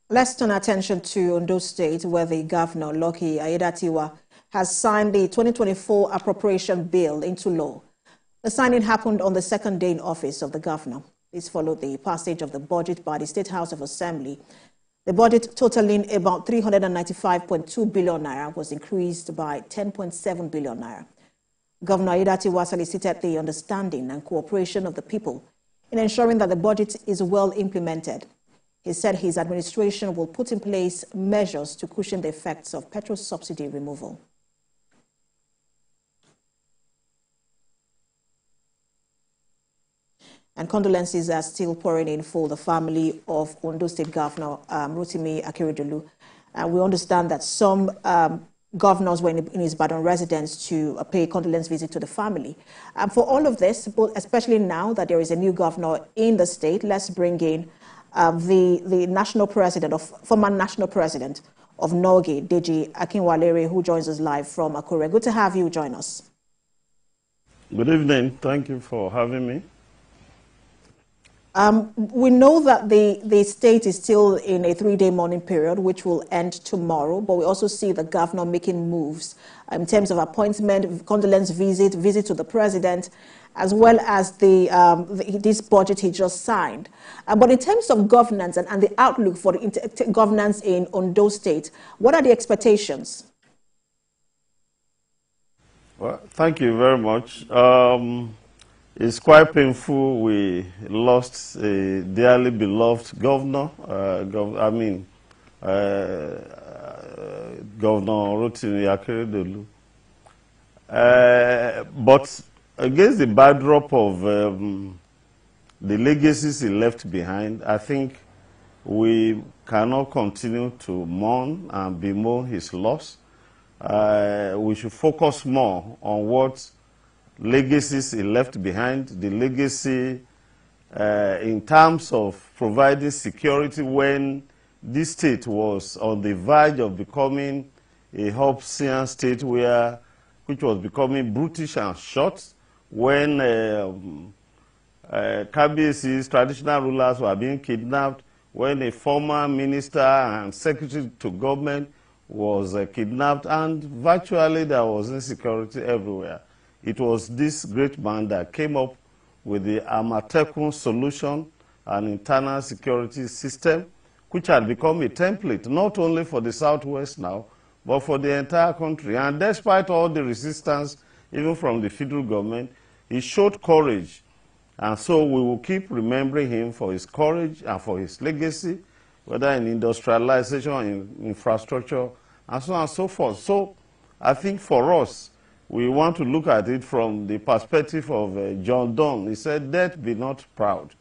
Let's turn attention to Ondo State, where the governor, Lucky Aiyedatiwa, has signed the 2024 Appropriation Bill into law. The signing happened on the second day in office of the governor. This followed the passage of the budget by the State House of Assembly. The budget, totaling about 395.2 billion naira, was increased by 10.7 billion naira. Governor Aiyedatiwa solicited the understanding and cooperation of the people in ensuring that the budget is well implemented. He said his administration will put in place measures to cushion the effects of petrol subsidy removal. And condolences are still pouring in for the family of Ondo State Governor Lucky Aiyedatiwa. We understand that some governors were in his Ibadan residence to pay a condolence visit to the family. For all of this, especially now that there is a new governor in the state, let's bring in the national president, former national president of Norge, Deji Akinwalere, who joins us live from Akure. Good to have you join us. Good evening. Thank you for having me. We know that the state is still in a 3-day mourning period, which will end tomorrow, but we also see the governor making moves in terms of appointment, condolence visit to the president, as well as this budget he just signed. But in terms of governance and the outlook for the governance in Ondo State, what are the expectations? Well, thank you very much. It's quite painful. We lost a dearly beloved governor. Governor Aiyedatiwa. But against the backdrop of the legacies he left behind, I think we cannot continue to mourn and bemoan his loss. We should focus more on what legacies he left behind, the legacy in terms of providing security when this state was on the verge of becoming a Hobbesian state which was becoming brutish and short, when KBC's traditional rulers were being kidnapped, when a former minister and secretary to government was kidnapped, and virtually there was insecurity everywhere. It was this great man that came up with the Amatekun solution, an internal security system, which had become a template, not only for the Southwest now, but for the entire country. And despite all the resistance, even from the federal government, he showed courage. And so we will keep remembering him for his courage and for his legacy, whether in industrialization, in infrastructure, and so on and so forth. So I think for us, we want to look at it from the perspective of John Donne. He said, "Death be not proud,"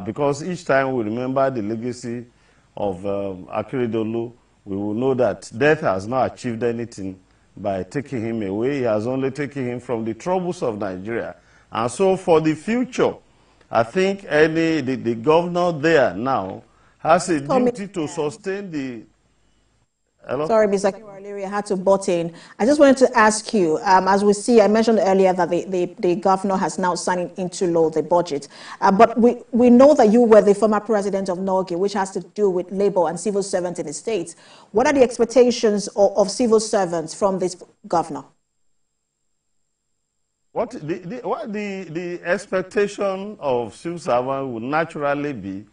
because each time we remember the legacy of Aiyedatiwa, we will know that death has not achieved anything by taking him away. He has only taken him from the troubles of Nigeria. And so for the future, I think the governor there now has a duty to sustain the... Hello? Sorry, Ms. Akinwalere, I had to butt in. I just wanted to ask you, as we see, I mentioned earlier that the governor has now signed into law the budget. But we know that you were the former president of Norge, which has to do with labor and civil servants in the state. What are the expectations of civil servants from this governor? The expectation of civil servants would naturally be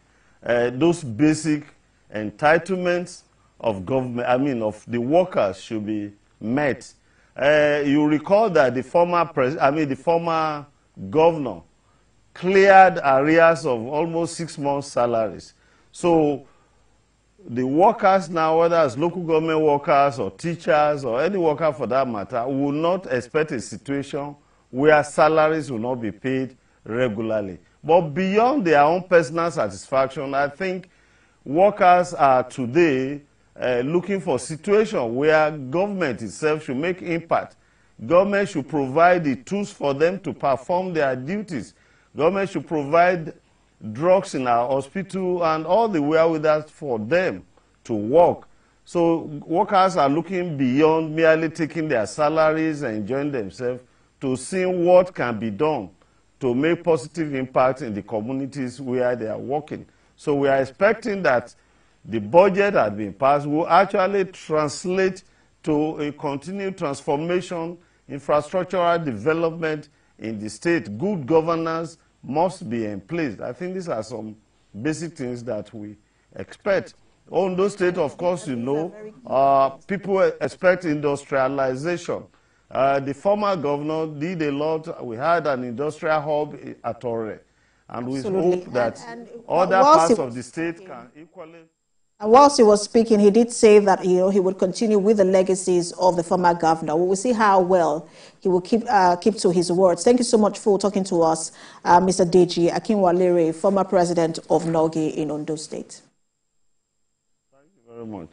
those basic entitlements of government, of the workers, should be met. You recall that the former governor cleared arrears of almost 6 months' salaries. So the workers now, whether it's local government workers or teachers or any worker for that matter, will not expect a situation where salaries will not be paid regularly. But beyond their own personal satisfaction, I think workers are today looking for a situation where government itself should make impact. Government should provide the tools for them to perform their duties. Government should provide drugs in our hospital and all the wherewithal for them to work. So workers are looking beyond merely taking their salaries and enjoying themselves to see what can be done to make positive impact in the communities where they are working. So we are expecting that the budget had been passed will actually translate to a continued transformation, infrastructural development in the state. Good governance must be in place. I think these are some basic things that we expect. Ondo State, of course, you know, people expect industrialization. The former governor did a lot. We had an industrial hub at Ore, and we hope that other parts of the state can equally. And whilst he was speaking, he did say that he would continue with the legacies of the former governor. We will see how well he will keep to his words. Thank you so much for talking to us, Mr. Deji Akinwalere, former president of NOGI in Ondo State. Thank you very much.